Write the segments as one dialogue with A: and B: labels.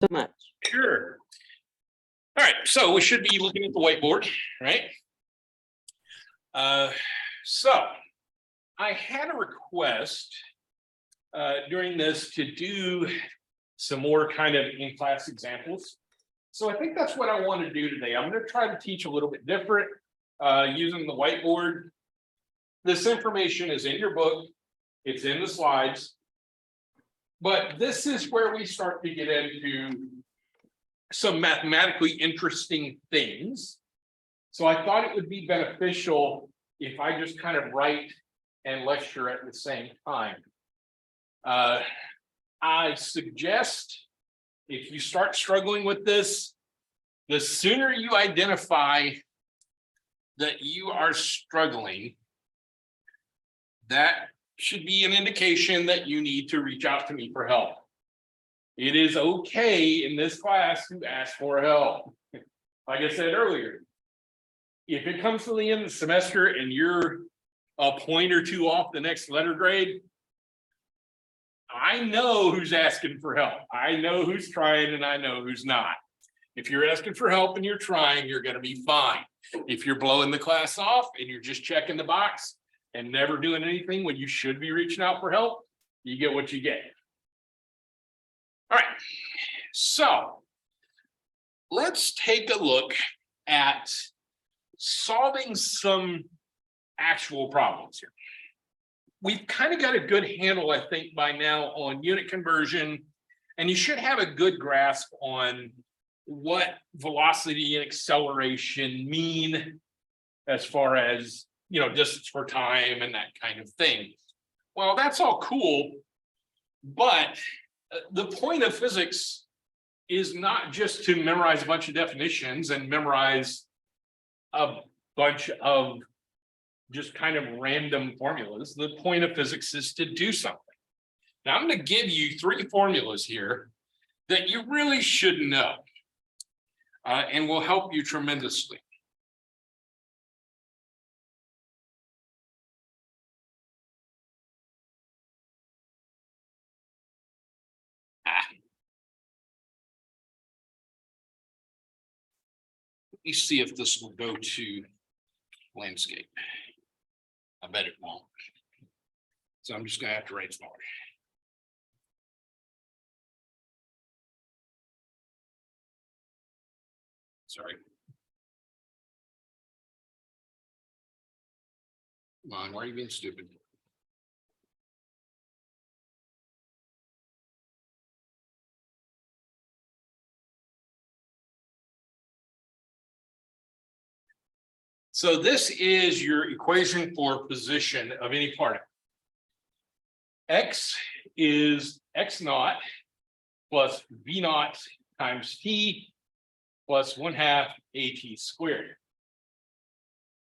A: So much.
B: Sure. All right, so we should be looking at the whiteboard, right? So I had a request during this to do some more kind of in-class examples. So I think that's what I want to do today. I'm going to try to teach a little bit different using the whiteboard. This information is in your book. It's in the slides. But this is where we start to get into some mathematically interesting things. So I thought it would be beneficial if I just kind of write and lecture at the same time. I suggest if you start struggling with this, the sooner you identify that you are struggling, that should be an indication that you need to reach out to me for help. It is okay in this class to ask for help. Like I said earlier, if it comes to the end of the semester and you're a point or two off the next letter grade, I know who's asking for help. I know who's trying and I know who's not. If you're asking for help and you're trying, you're going to be fine. If you're blowing the class off and you're just checking the box and never doing anything when you should be reaching out for help, you get what you get. All right, so let's take a look at solving some actual problems here. We've kind of got a good handle, I think, by now on unit conversion, and you should have a good grasp on what velocity and acceleration mean as far as, you know, distance for time and that kind of thing. Well, that's all cool, but the point of physics is not just to memorize a bunch of definitions and memorize a bunch of just kind of random formulas. The point of physics is to do something. Now, I'm going to give you 3 formulas here that you really should know and will help you tremendously. Let me see if this will go to landscape. I bet it won't. So I'm just going to have to write smaller. Sorry. Come on, why are you being stupid? So this is your equation for position of any particle. X is x naught plus v naught times t plus 1/2 at squared.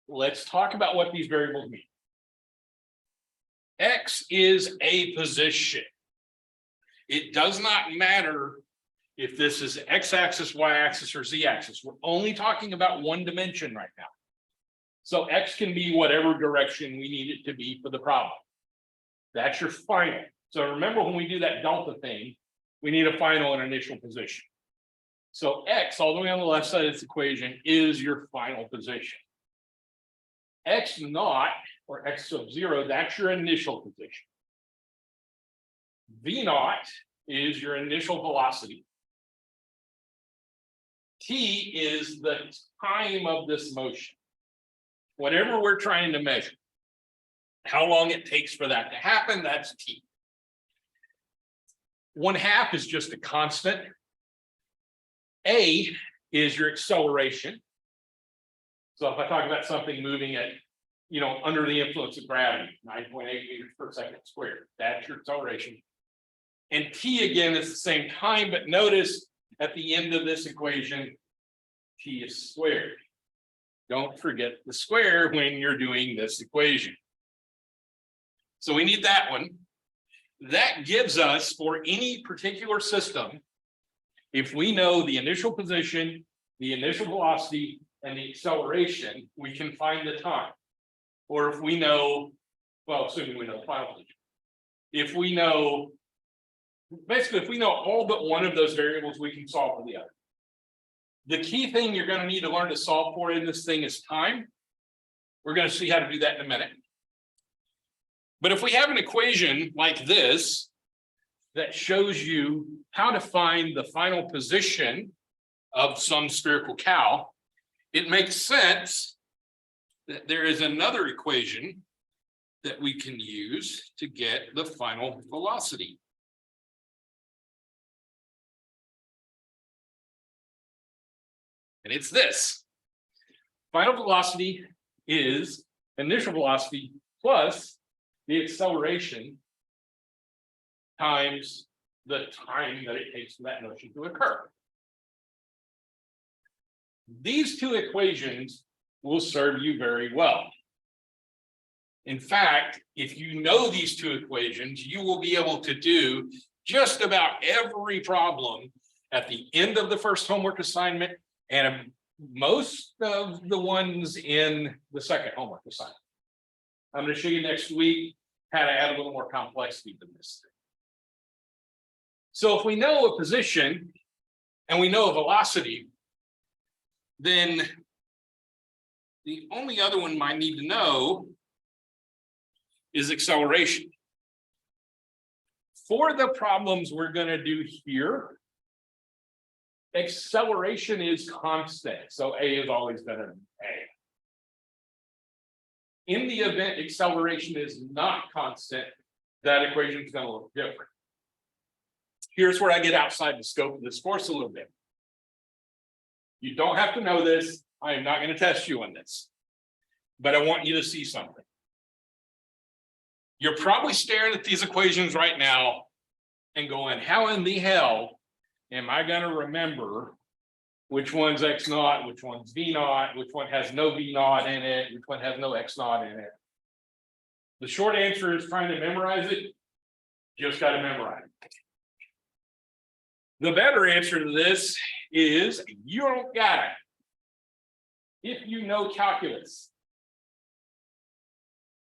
B: Let's talk about what these variables mean. X is a position. It does not matter if this is x-axis, y-axis, or z-axis. We're only talking about one dimension right now. So X can be whatever direction we need it to be for the problem. That's your final. So remember when we do that delta thing, we need a final and initial position. So X all the way on the left side of this equation is your final position. X naught or X sub 0, that's your initial position. V naught is your initial velocity. T is the time of this motion. Whatever we're trying to measure, how long it takes for that to happen, that's T. 1/2 is just a constant. A is your acceleration. So if I talk about something moving at, you know, under the influence of gravity, 9.8 meters per second squared, that's your acceleration. And T again is the same time, but notice at the end of this equation, T is squared. Don't forget the square when you're doing this equation. So we need that one. That gives us, for any particular system, if we know the initial position, the initial velocity, and the acceleration, we can find the time. Or if we know, well, assuming we know the final position. If we know basically, if we know all but one of those variables, we can solve for the other. The key thing you're going to need to learn to solve for in this thing is time. We're going to see how to do that in a minute. But if we have an equation like this that shows you how to find the final position of some spherical cow, it makes sense that there is another equation that we can use to get the final velocity. And it's this. Final velocity is initial velocity plus the acceleration times the time that it takes for that motion to occur. These two equations will serve you very well. In fact, if you know these two equations, you will be able to do just about every problem at the end of the first homework assignment and most of the ones in the second homework assignment. I'm going to show you next week how to add a little more complexity to this thing. So if we know a position and we know a velocity, then the only other one I need to know is acceleration. For the problems we're going to do here, acceleration is constant. So A is always better than A. In the event acceleration is not constant, that equation is going to look different. Here's where I get outside the scope of this course a little bit. You don't have to know this. I am not going to test you on this, but I want you to see something. You're probably staring at these equations right now and going, how in the hell am I going to remember which one's X naught, which one's V naught, which one has no V naught in it, which one has no X naught in it? The short answer is trying to memorize it. Just got to memorize it. The better answer to this is you don't got it. If you know calculus,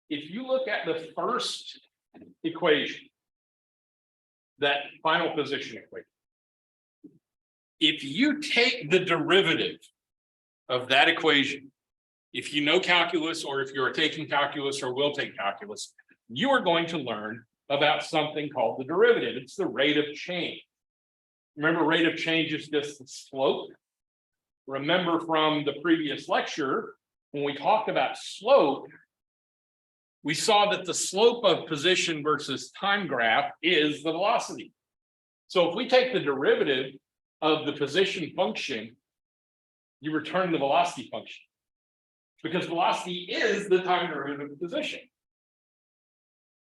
B: if you look at the first equation, that final position equation, if you take the derivative of that equation, if you know calculus, or if you're taking calculus or will take calculus, you are going to learn about something called the derivative. It's the rate of change. Remember, rate of change is just the slope. Remember from the previous lecture, when we talked about slope, we saw that the slope of position versus time graph is the velocity. So if we take the derivative of the position function, you return the velocity function, because velocity is the time derivative of position.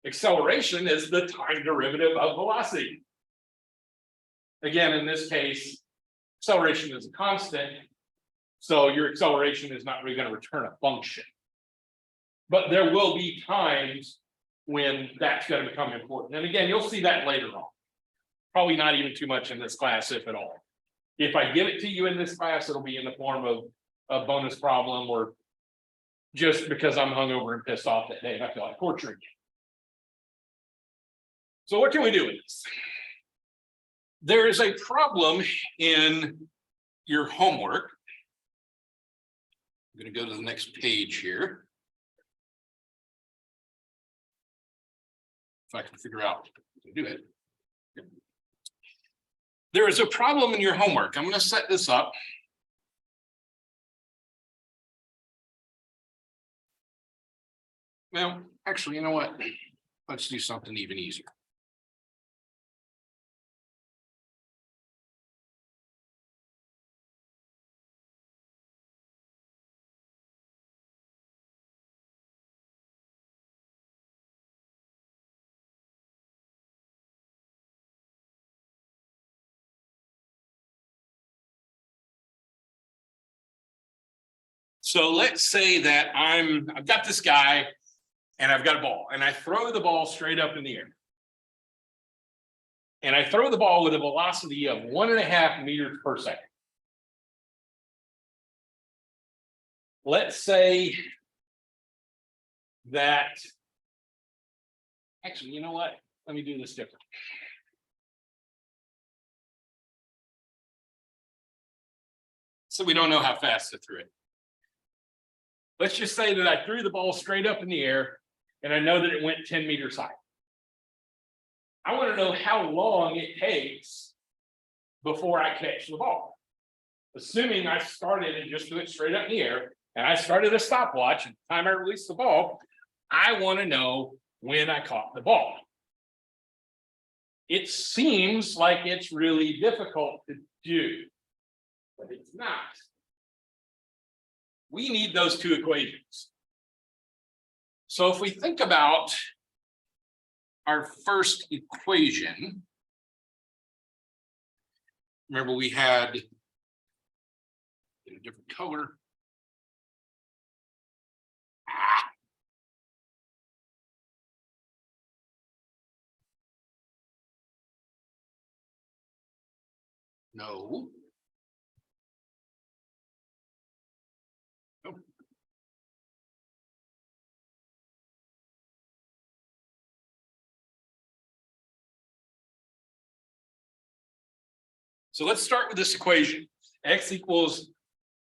B: Acceleration is the time derivative of velocity. Again, in this case, acceleration is a constant, so your acceleration is not really going to return a function. But there will be times when that's going to become important. And again, you'll see that later on. Probably not even too much in this class, if at all. If I give it to you in this class, it'll be in the form of a bonus problem, or just because I'm hungover and pissed off that day and I feel like torturing you. So what can we do with this? There is a problem in your homework. I'm going to go to the next page here. If I can figure out how to do it. There is a problem in your homework. I'm going to set this up. Well, actually, you know what? Let's do something even easier. So let's say that I've got this guy and I've got a ball, and I throw the ball straight up in the air. And I throw the ball with a velocity of 1.5 meters per second. Let's say that, actually, you know what? Let me do this different. So we don't know how fast I threw it. Let's just say that I threw the ball straight up in the air and I know that it went 10 meters high. I want to know how long it takes before I catch the ball. Assuming I started and just threw it straight up in the air and I started a stopwatch at the time I released the ball, I want to know when I caught the ball. It seems like it's really difficult to do, but it's not. We need those two equations. So if we think about our first equation, remember we had a different color. No. Nope. So let's start with this equation. X equals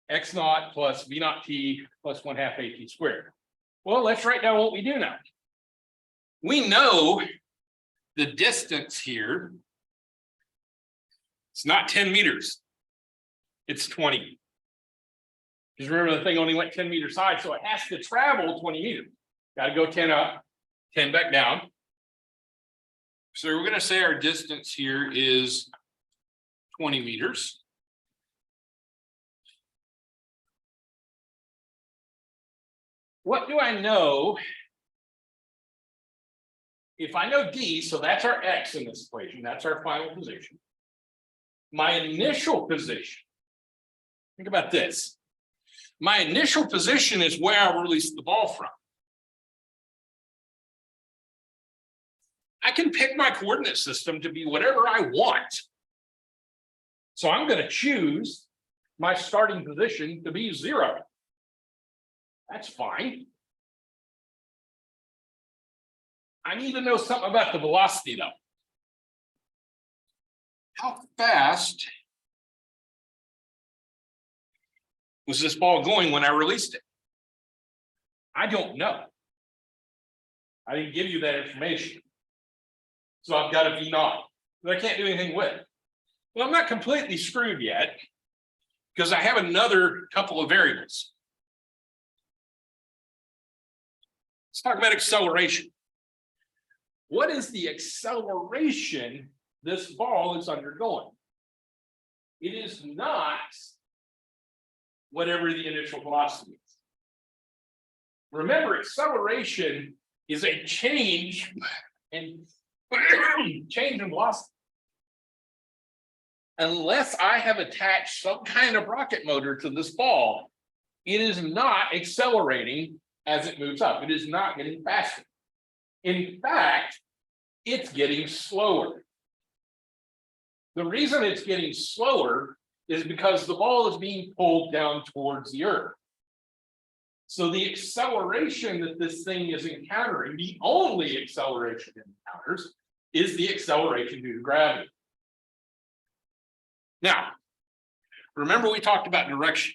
B: x naught plus v naught t plus 1/2 at squared. Well, let's write down what we do now. We know the distance here. It's not 10 meters. It's 20. Because remember, the thing only went 10 meters high, so it has to travel 20 meters. Got to go 10 up, 10 back down. So we're going to say our distance here is 20 meters. What do I know? If I know d, so that's our x in this equation, that's our final position. My initial position, think about this. My initial position is where I released the ball from. I can pick my coordinate system to be whatever I want. So I'm going to choose my starting position to be 0. That's fine. I need to know something about the velocity, though. How fast was this ball going when I released it? I don't know. I didn't give you that information. So I've got a v naught that I can't do anything with. Well, I'm not completely screwed yet because I have another couple of variables. Let's talk about acceleration. What is the acceleration this ball is undergoing? It is not whatever the initial velocity is. Remember, acceleration is a change in velocity. Unless I have attached some kind of rocket motor to this ball, it is not accelerating as it moves up. It is not getting faster. In fact, it's getting slower. The reason it's getting slower is because the ball is being pulled down towards the earth. So the acceleration that this thing is encountering, the only acceleration it encounters, is the acceleration due to gravity. Now, remember we talked about direction.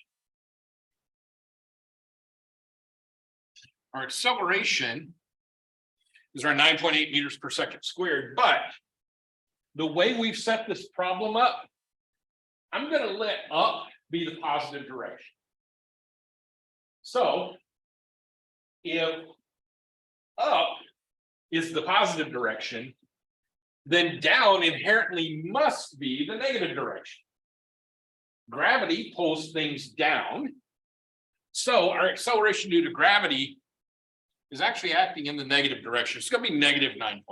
B: Our acceleration is our 9.8 meters per second squared, but the way we've set this problem up, I'm going to let up be the positive direction. So if up is the positive direction, then down inherently must be the negative direction. Gravity pulls things down. So our acceleration due to gravity is actually acting in the negative direction. It's going to be negative 9.8.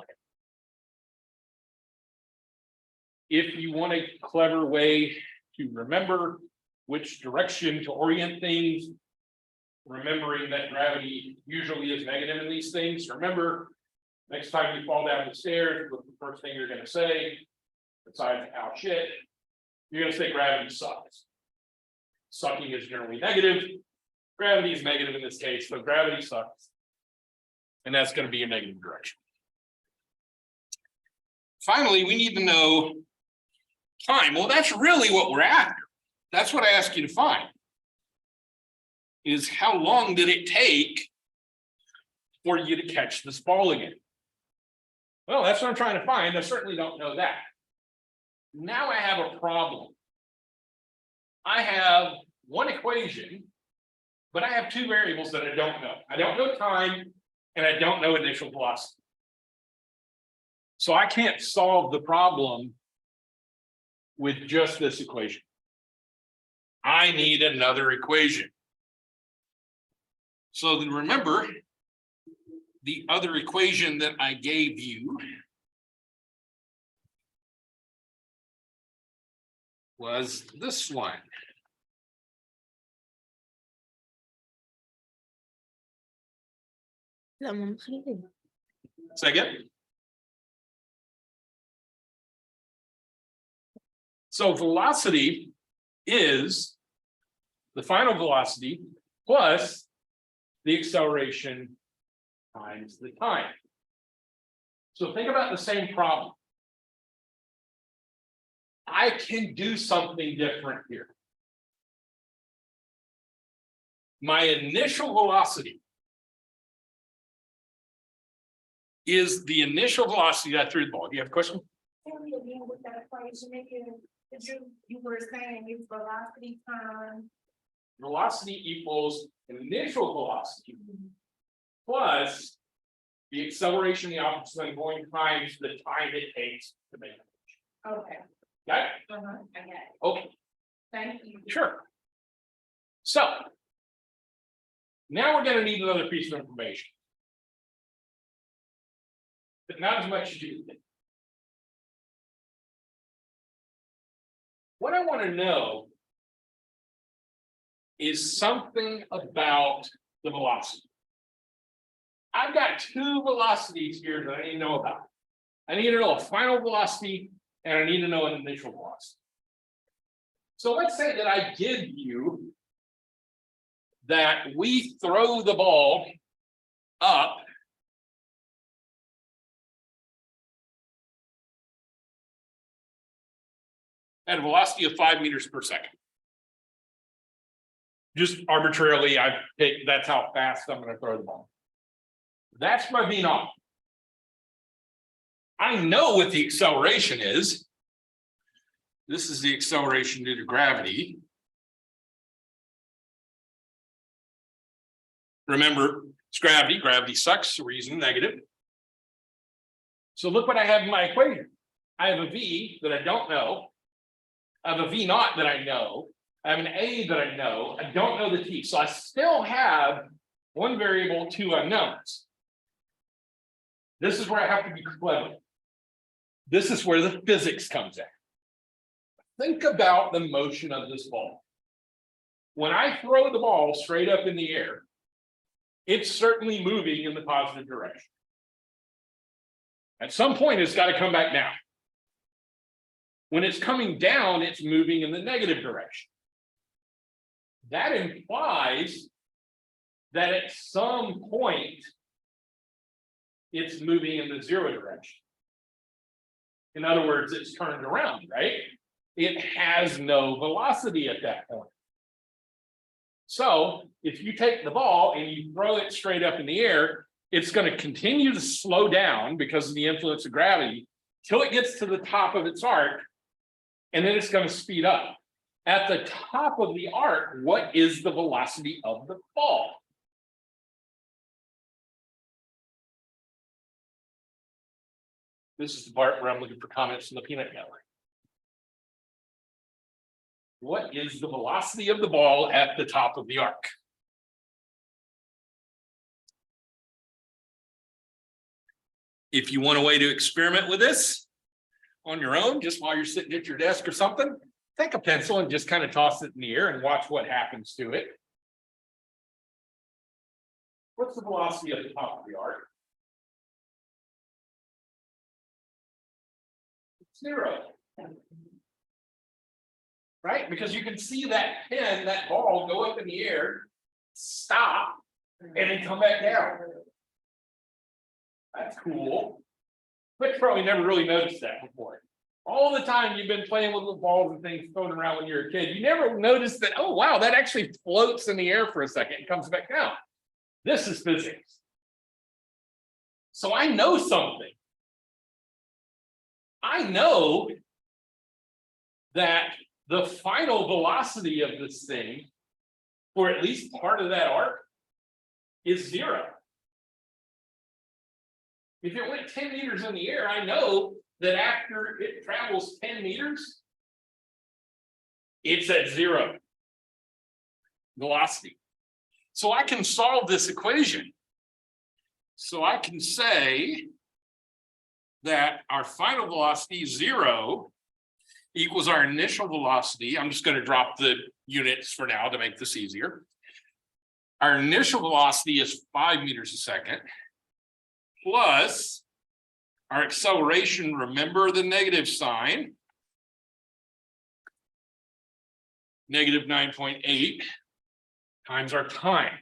B: If you want a clever way to remember which direction to orient things, remembering that gravity usually is negative in these things, remember, next time you fall down the stairs, what's the first thing you're going to say? Besides, "Ow, shit," you're going to say gravity sucks. Sucking is generally negative. Gravity is negative in this case, so gravity sucks. And that's going to be a negative direction. Finally, we need to know time. Well, that's really what we're after. That's what I asked you to find. Is how long did it take for you to catch this ball again? Well, that's what I'm trying to find. I certainly don't know that. Now I have a problem. I have one equation, but I have two variables that I don't know. I don't know time, and I don't know initial velocity. So I can't solve the problem with just this equation. I need another equation. So then remember, the other equation that I gave you was this one. Second. So velocity is the final velocity plus the acceleration times the time. So think about the same problem. I can do something different here. My initial velocity is the initial velocity that I threw the ball. Do you have a question?
A: With that equation, you were saying it's velocity times.
B: Velocity equals initial velocity plus the acceleration, the opposite going times the time it takes to make it.
A: Okay.
B: Got it?
A: I got it.
B: Okay.
A: Thank you.
B: Sure. So now we're going to need another piece of information, but not as much as you think. What I want to know is something about the velocity. I've got two velocities here that I need to know about. I need to know a final velocity and I need to know an initial velocity. So let's say that I give you that we throw the ball up at a velocity of 5 meters per second. Just arbitrarily, I pick that's how fast I'm going to throw the ball. That's my V naught. I know what the acceleration is. This is the acceleration due to gravity. Remember, it's gravity. Gravity sucks, so we're using negative. So look what I have in my equation. I have a V that I don't know. I have a V naught that I know. I have an A that I know. I don't know the T. So I still have one variable, two unknowns. This is where I have to be clever. This is where the physics comes in. Think about the motion of this ball. When I throw the ball straight up in the air, it's certainly moving in the positive direction. At some point, it's got to come back down. When it's coming down, it's moving in the negative direction. That implies that at some point, it's moving in the zero direction. In other words, it's turned around, right? It has no velocity at that point. So if you take the ball and you throw it straight up in the air, it's going to continue to slow down because of the influence of gravity till it gets to the top of its arc, and then it's going to speed up. At the top of the arc, what is the velocity of the ball? This is the part where I'm looking for comments from the peanut gallery. What is the velocity of the ball at the top of the arc? If you want a way to experiment with this on your own, just while you're sitting at your desk or something, take a pencil and just kind of toss it in the air and watch what happens to it. What's the velocity at the top of the arc? 0. Right? Because you can see that pin, that ball go up in the air, stop, and then come back down. That's cool. But you probably never really noticed that before. All the time you've been playing with little balls and things thrown around when you're a kid. You never noticed that, oh, wow, that actually floats in the air for a second and comes back down. This is physics. So I know something. I know that the final velocity of this thing, for at least part of that arc, is 0. If it went 10 meters in the air, I know that after it travels 10 meters, it's at 0 velocity. So I can solve this equation. So I can say that our final velocity 0 equals our initial velocity. I'm just going to drop the units for now to make this easier. Our initial velocity is 5 meters a second plus our acceleration, remember the negative sign, negative 9.8 times our time.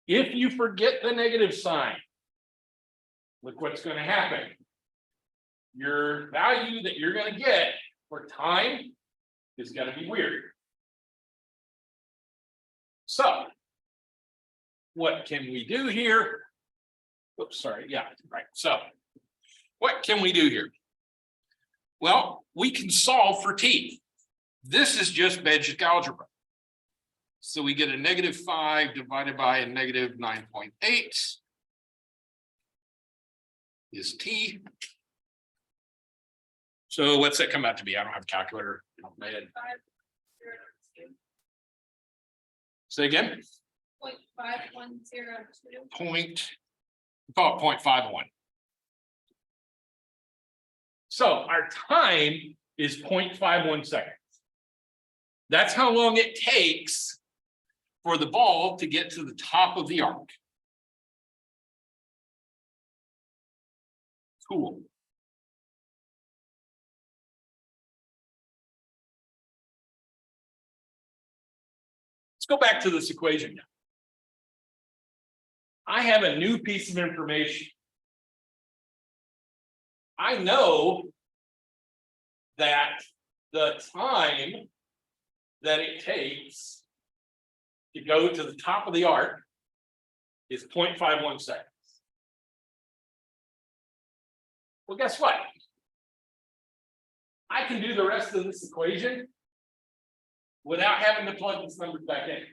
B: If you forget the negative sign, look what's going to happen. Your value that you're going to get for time is going to be weird. So, what can we do here? Oops, sorry. Yeah, right. So, what can we do here? Well, we can solve for t. This is just Bejic algebra. So we get a -5 divided by a -9.8 is t. So what's that come out to be? I don't have a calculator in my head. Say again?
A: 0.5102.
B: Call it 0.51. So our time is 0.51 seconds. That's how long it takes for the ball to get to the top of the arc. Cool. Let's go back to this equation now. I have a new piece of information. I know that the time that it takes to go to the top of the arc is 0.51 seconds. Well, guess what? I can do the rest of this equation without having to plug these numbers back in.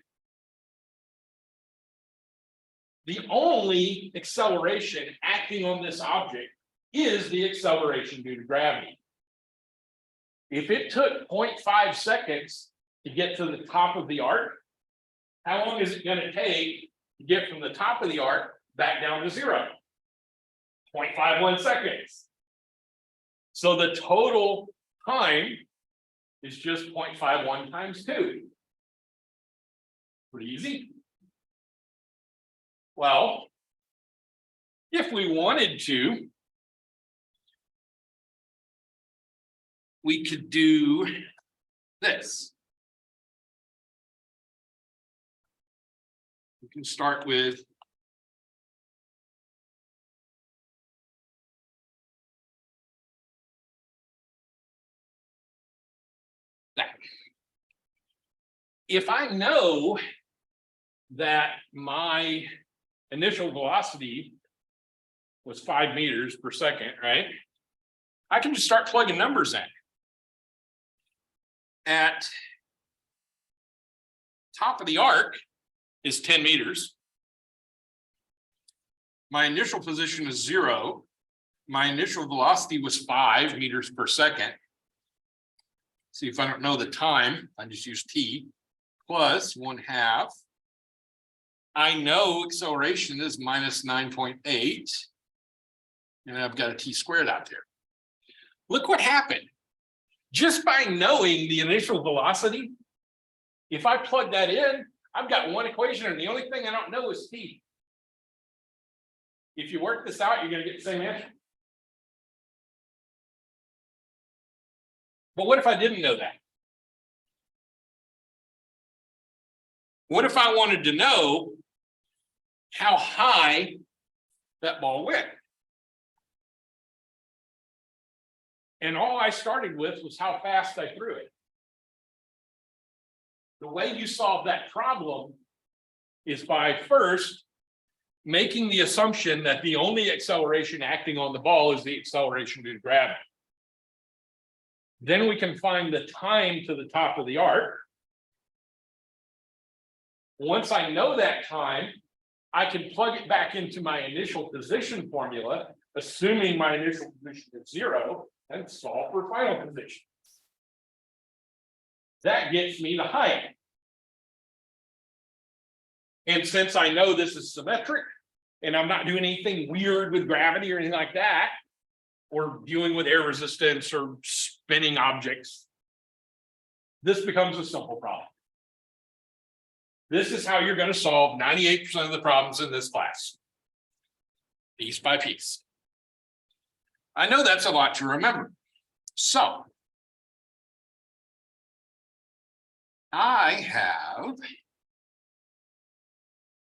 B: The only acceleration acting on this object is the acceleration due to gravity. If it took 0.5 seconds to get to the top of the arc, how long is it going to take to get from the top of the arc back down to 0? 0.51 seconds. So the total time is just 0.51 times 2. Pretty easy. Well, if we wanted to, we could do this. We can start with that. If I know that my initial velocity was 5 meters per second, right? I can just start plugging numbers in. At top of the arc is 10 meters. My initial position is 0. My initial velocity was 5 meters per second. See, if I don't know the time, I just use t plus 1/2. I know acceleration is minus 9.8. And I've got a t squared out there. Look what happened. Just by knowing the initial velocity, if I plug that in, I've got one equation, and the only thing I don't know is t. If you work this out, you're going to get the same answer. But what if I didn't know that? What if I wanted to know how high that ball went? And all I started with was how fast I threw it. The way you solve that problem is by first making the assumption that the only acceleration acting on the ball is the acceleration due to gravity. Then we can find the time to the top of the arc. Once I know that time, I can plug it back into my initial position formula, assuming my initial position is 0, and solve for final position. That gets me the height. And since I know this is symmetric, and I'm not doing anything weird with gravity or anything like that, or dealing with air resistance or spinning objects, this becomes a simple problem. This is how you're going to solve 98% of the problems in this class, piece by piece. I know that's a lot to remember. So I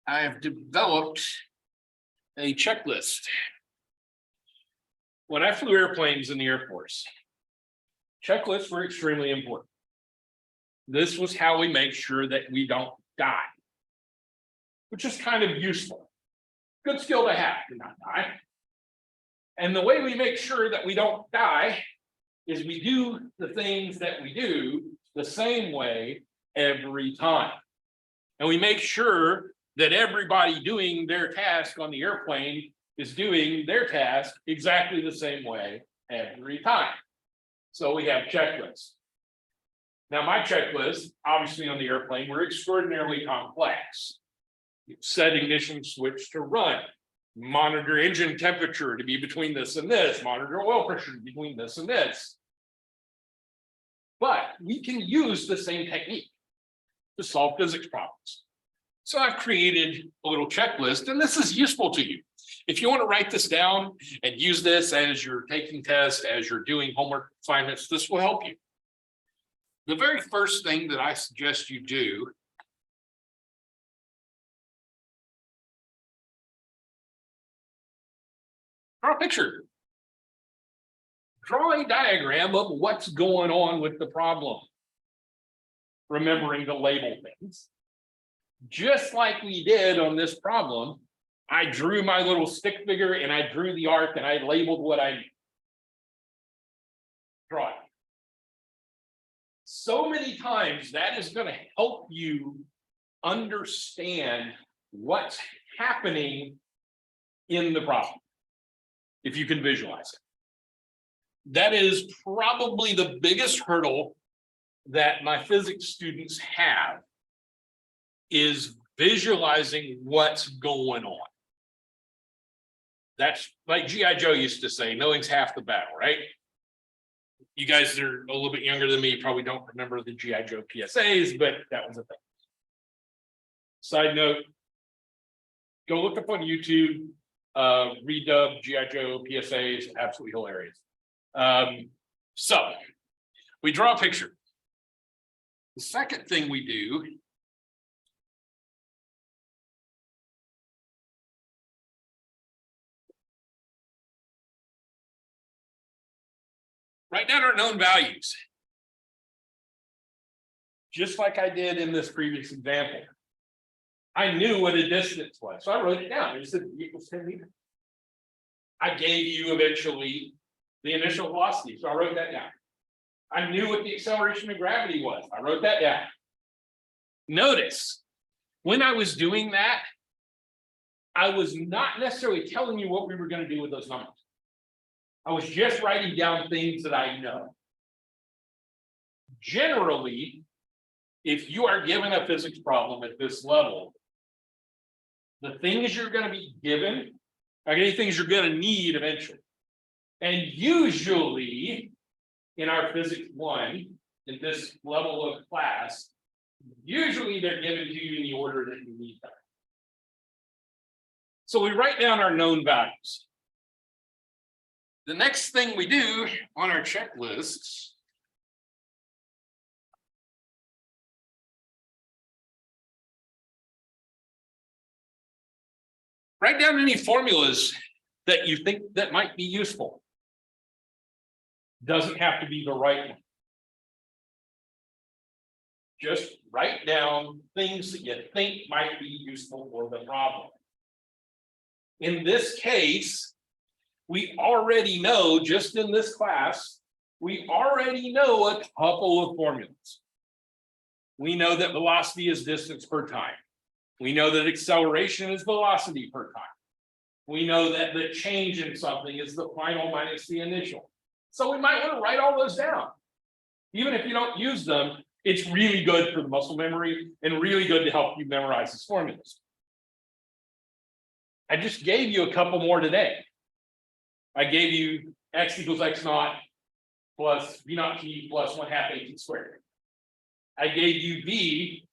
B: have developed a checklist. When I flew airplanes in the Air Force, checklists were extremely important. This was how we make sure that we don't die, which is kind of useful. Good skill to have to not die. And the way we make sure that we don't die is we do the things that we do the same way every time. And we make sure that everybody doing their task on the airplane is doing their task exactly the same way every time. So we have checklists. Now, my checklists, obviously on the airplane, were extraordinarily complex. Set ignition switch to run, monitor engine temperature to be between this and this, monitor oil pressure between this and this. But we can use the same technique to solve physics problems. So I've created a little checklist, and this is useful to you. If you want to write this down and use this as you're taking tests, as you're doing homework assignments, this will help you. The very first thing that I suggest you do draw a picture. Draw a diagram of what's going on with the problem. Remembering to label things. Just like we did on this problem, I drew my little stick figure and I drew the arc and I labeled what I draw. So many times that is going to help you understand what's happening in the problem, if you can visualize it. That is probably the biggest hurdle that my physics students have, is visualizing what's going on. That's like G.I. Joe used to say, knowing's half the battle, right? You guys that are a little bit younger than me probably don't remember the G.I. Joe PSAs, but that was a thing. Side note, go look up on YouTube, redub G.I. Joe PSAs, absolutely hilarious. So we draw a picture. The second thing we do write down our known values. Just like I did in this previous example. I knew what a distance was, so I wrote it down. It said equals 10 meters. I gave you eventually the initial velocity, so I wrote that down. I knew what the acceleration of gravity was. I wrote that down. Notice, when I was doing that, I was not necessarily telling you what we were going to do with those numbers. I was just writing down things that I know. Generally, if you are given a physics problem at this level, the things you're going to be given are going to be things you're going to need eventually. And usually, in our physics 1, in this level of class, usually they're given to you in the order that you need them. So we write down our known values. The next thing we do on our checklists write down any formulas that you think that might be useful. Doesn't have to be the right one. Just write down things that you think might be useful for the problem. In this case, we already know, just in this class, we already know a couple of formulas. We know that velocity is distance per time. We know that acceleration is velocity per time. We know that the change in something is the final minus the initial. So we might want to write all those down. Even if you don't use them, it's really good for the muscle memory and really good to help you memorize these formulas. I just gave you a couple more today. I gave you x equals x naught plus v naught t plus 1/2 at squared. I gave you v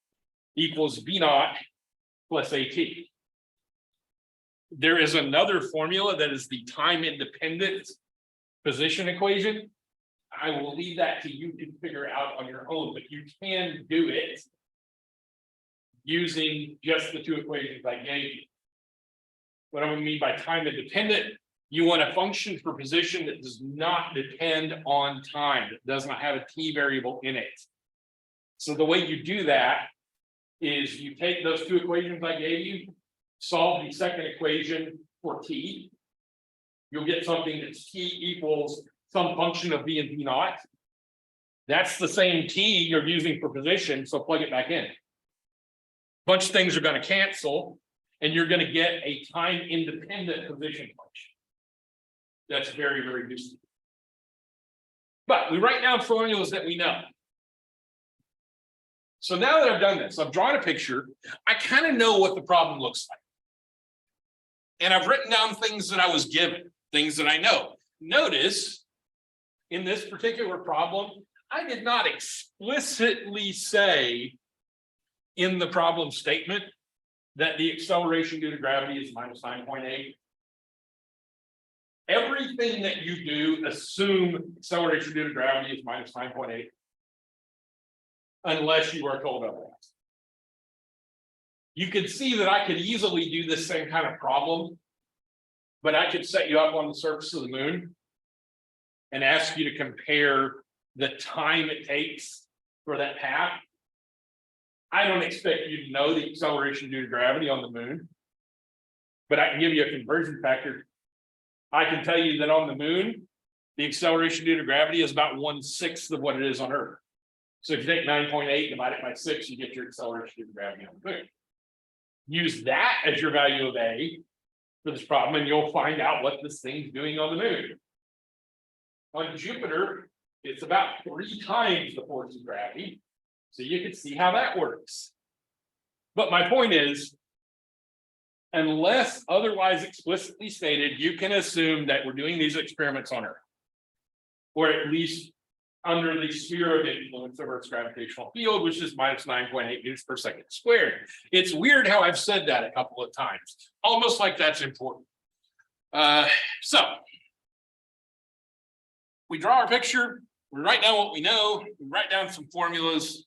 B: equals v naught plus at. There is another formula that is the time independent position equation. I will leave that to you to figure out on your own, but you can do it using just the two equations I gave you. What I mean by time independent, you want a function for position that does not depend on time, that does not have a t variable in it. So the way you do that is you take those two equations I gave you, solve the second equation for t. You'll get something that's t equals some function of v and v naught. That's the same t you're using for position, so plug it back in. Bunch of things are going to cancel, and you're going to get a time independent position function. That's very, very useful. But we write down formulas that we know. So now that I've done this, I've drawn a picture, I kind of know what the problem looks like. And I've written down things that I was given, things that I know. Notice in this particular problem, I did not explicitly say in the problem statement that the acceleration due to gravity is minus 9.8. Everything that you do, assume acceleration due to gravity is minus 9.8, unless you are told otherwise. You could see that I could easily do this same kind of problem, but I could set you up on the surface of the moon and ask you to compare the time it takes for that path. I don't expect you to know the acceleration due to gravity on the moon, but I can give you a conversion factor. I can tell you that on the moon, the acceleration due to gravity is about 1/6 of what it is on Earth. So if you take 9.8 divide it by 6, you get your acceleration due to gravity on the moon. Use that as your value of A for this problem, and you'll find out what this thing's doing on the moon. On Jupiter, it's about 3 times the force of gravity. So you can see how that works. But my point is, unless otherwise explicitly stated, you can assume that we're doing these experiments on Earth, or at least under the sphere of influence of Earth's gravitational field, which is minus 9.8 meters per second squared. It's weird how I've said that a couple of times, almost like that's important. So we draw our picture, we write down what we know, we write down some formulas.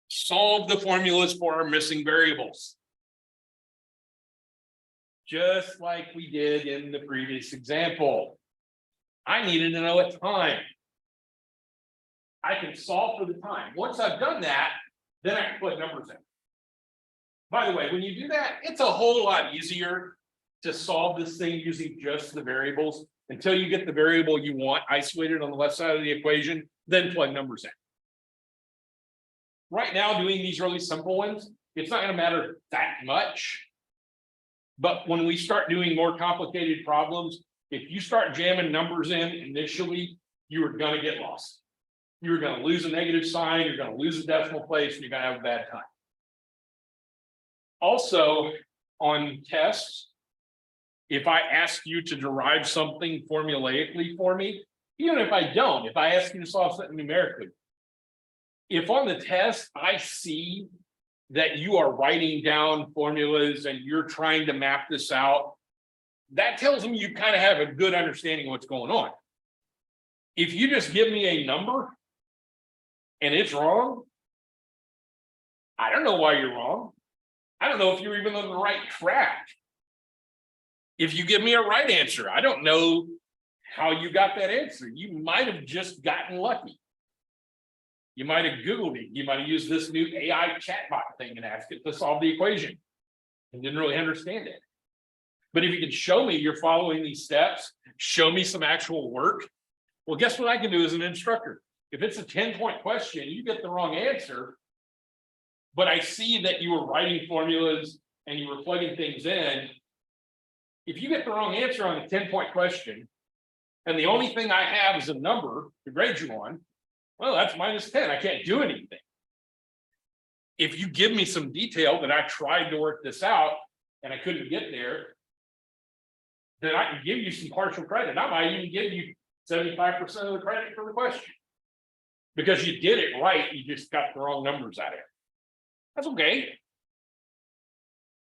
B: Solve the formulas for our missing variables. Just like we did in the previous example. I needed to know a time. I can solve for the time. Once I've done that, then I can put numbers in. By the way, when you do that, it's a whole lot easier to solve this thing using just the variables until you get the variable you want isolated on the left side of the equation, then plug numbers in. Right now, doing these really simple ones, it's not going to matter that much. But when we start doing more complicated problems, if you start jamming numbers in initially, you are going to get lost. You're going to lose a negative sign, you're going to lose a decimal place, and you're going to have a bad time. Also, on tests, if I ask you to derive something formulaically for me, even if I don't, if I ask you to solve something numerically, if on the test I see that you are writing down formulas and you're trying to map this out, that tells me you kind of have a good understanding of what's going on. If you just give me a number and it's wrong, I don't know why you're wrong. I don't know if you're even on the right track. If you give me a right answer, I don't know how you got that answer. You might have just gotten lucky. You might have Googled it. You might have used this new AI chatbot thing and asked it to solve the equation and didn't really understand it. But if you can show me you're following these steps, show me some actual work, well, guess what I can do as an instructor? If it's a 10-point question, you get the wrong answer, but I see that you were writing formulas and you were plugging things in. If you get the wrong answer on a 10-point question, and the only thing I have is a number to grade you on, well, that's -10. I can't do anything. If you give me some detail that I tried to work this out and I couldn't get there, then I can give you some partial credit. I might even give you 75% of the credit for the question. Because you did it right, you just got the wrong numbers out of it. That's okay.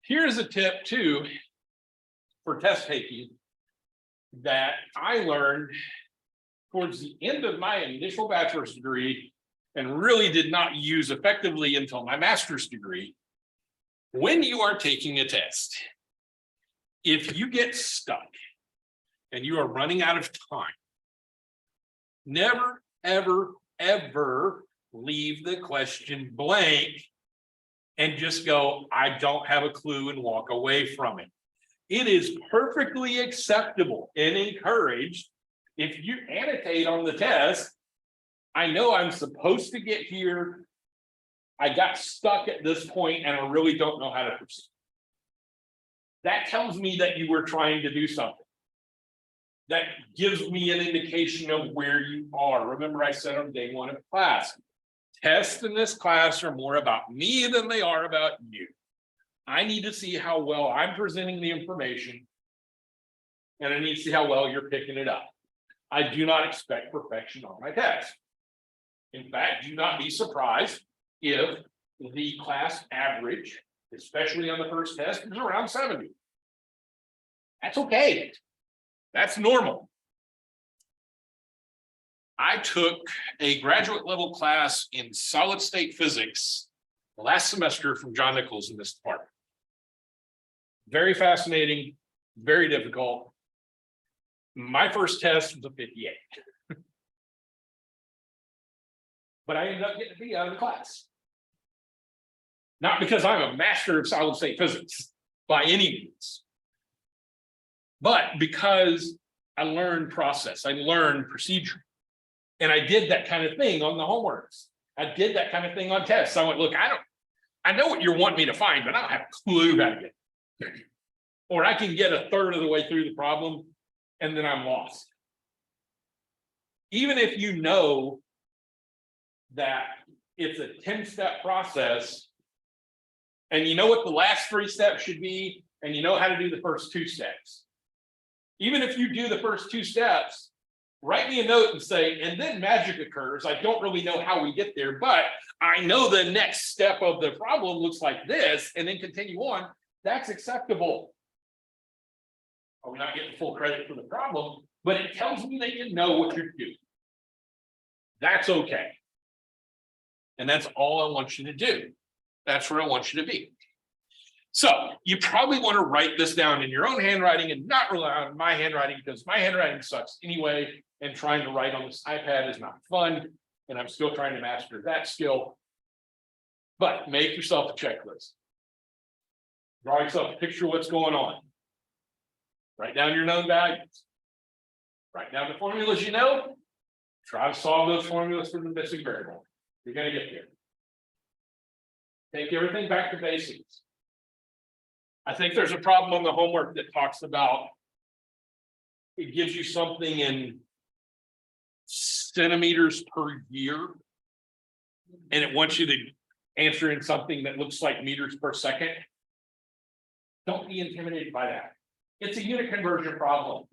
B: Here's a tip too for test taking that I learned towards the end of my initial bachelor's degree and really did not use effectively until my master's degree. When you are taking a test, if you get stuck and you are running out of time, never, ever, ever leave the question blank and just go, I don't have a clue, and walk away from it. It is perfectly acceptable and encouraged if you annotate on the test, I know I'm supposed to get here. I got stuck at this point and I really don't know how to proceed. That tells me that you were trying to do something. That gives me an indication of where you are. Remember, I said on day 1 of class, tests in this class are more about me than they are about you. I need to see how well I'm presenting the information, and I need to see how well you're picking it up. I do not expect perfection on my test. In fact, do not be surprised if the class average, especially on the first test, is around 70. That's okay. That's normal. I took a graduate level class in solid state physics last semester from John Nichols in this department. Very fascinating, very difficult. My first test was a 58. But I ended up getting a B out of the class. Not because I'm a master of solid state physics by any means, but because I learned process, I learned procedure. And I did that kind of thing on the homeworks. I did that kind of thing on tests. I went, look, I know what you want me to find, but I don't have a clue how to get it. Or I can get a third of the way through the problem and then I'm lost. Even if you know that it's a 10-step process and you know what the last 3 steps should be, and you know how to do the first 2 steps. Even if you do the first 2 steps, write me a note and say, and then magic occurs. I don't really know how we get there, but I know the next step of the problem looks like this, and then continue on. That's acceptable. Are we not getting full credit for the problem? But it tells me that you know what you're doing. That's okay. And that's all I want you to do. That's where I want you to be. So you probably want to write this down in your own handwriting and not rely on my handwriting, because my handwriting sucks anyway, and trying to write on this iPad is not fun, and I'm still trying to master that skill. But make yourself a checklist. Draw yourself a picture of what's going on. Write down your known values. Write down the formulas you know. Try to solve those formulas for the missing variable. You're going to get there. Take everything back to basics. I think there's a problem on the homework that talks about, it gives you something in centimeters per year, and it wants you to answer in something that looks like meters per second. Don't be intimidated by that. It's a unit conversion problem.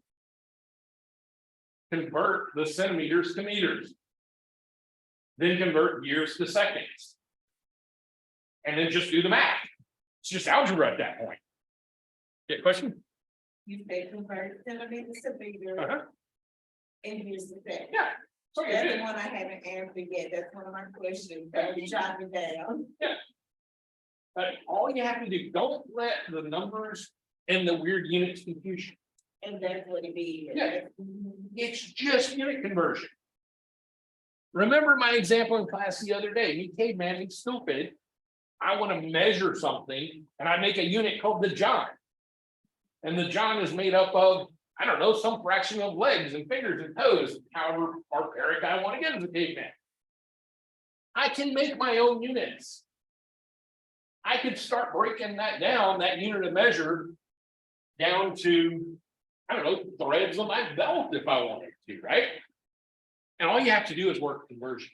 B: Convert the centimeters to meters. Then convert years to seconds. And then just do the math. It's just algebra at that point. Get a question?
A: You say convert centimeters to meters.
B: Uh-huh.
A: And here's the thing.
B: Yeah. So you
A: That's
B: did.
A: the one I haven't answered yet. That's one of my questions. That you jot me down.
B: But all you have to do, don't let the numbers and the weird units confuse you.
A: And that's what it is.
B: Yeah. It's just unit conversion. Remember my example in class the other day, me caveman, it's stupid. I want to measure something and I make a unit called the John. And the John is made up of, I don't know, some fraction of legs and fingers and toes, however barbaric I want to get as a caveman. I can make my own units. I could start breaking that down, that unit of measure, down to, I don't know, threads on my belt if I wanted to, right? And all you have to do is work conversion.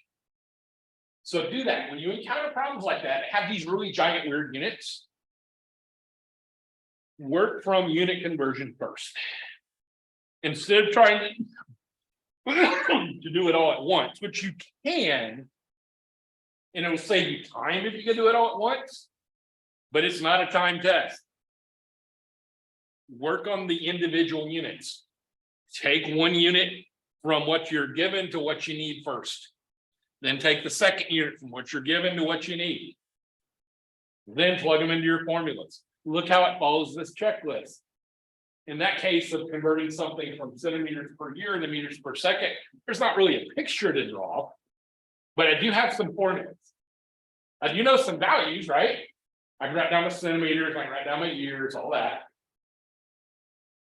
B: So do that. When you encounter problems like that, have these really giant weird units, work from unit conversion first. Instead of trying to do it all at once, which you can, and it'll save you time if you can do it all at once, but it's not a time test. Work on the individual units. Take one unit from what you're given to what you need first. Then take the second unit from what you're given to what you need. Then plug them into your formulas. Look how it follows this checklist. In that case of converting something from centimeters per year into meters per second, there's not really a picture to draw, but I do have some formulas. I do know some values, right? I can write down my centimeters, I can write down my years, all that.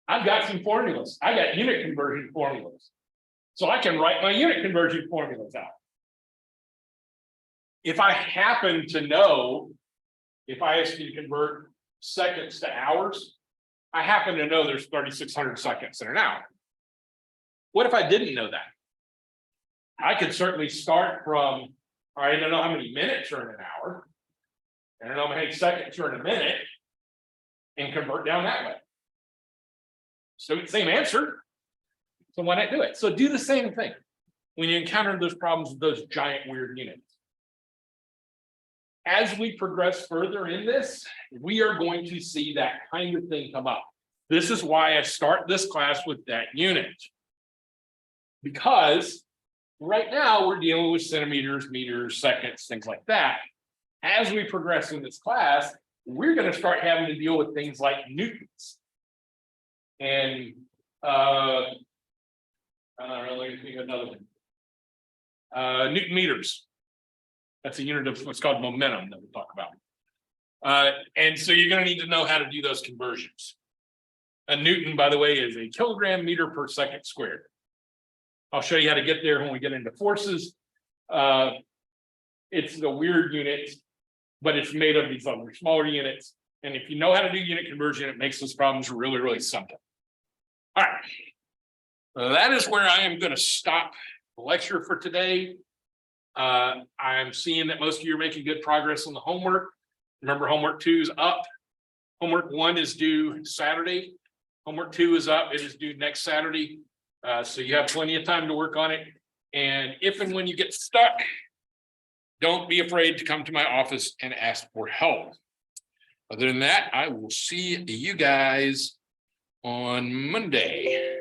B: I've got some formulas. I got unit conversion formulas. So I can write my unit conversion formulas out. If I happen to know, if I ask you to convert seconds to hours, I happen to know there's 3,600 seconds in an hour. What if I didn't know that? I could certainly start from, all right, I don't know how many minutes are in an hour. I don't know how many seconds are in a minute, and convert down that way. So same answer. So why not do it? So do the same thing when you encounter those problems with those giant weird units. As we progress further in this, we are going to see that kind of thing come up. This is why I start this class with that unit. Because right now we're dealing with centimeters, meters, seconds, things like that. As we progress in this class, we're going to start having to deal with things like newtons. And I don't know, let me think of another one. Newton meters. That's a unit of what's called momentum that we'll talk about. And so you're going to need to know how to do those conversions. A Newton, by the way, is a kilogram meter per second squared. I'll show you how to get there when we get into forces. It's a weird unit, but it's made of these other smaller units. And if you know how to do unit conversion, it makes those problems really, really simple. All right. That is where I am going to stop the lecture for today. I'm seeing that most of you are making good progress on the homework. Remember, homework 2 is up. Homework 1 is due Saturday. Homework 2 is up. It is due next Saturday. So you have plenty of time to work on it. And if and when you get stuck, don't be afraid to come to my office and ask for help. Other than that, I will see you guys on Monday.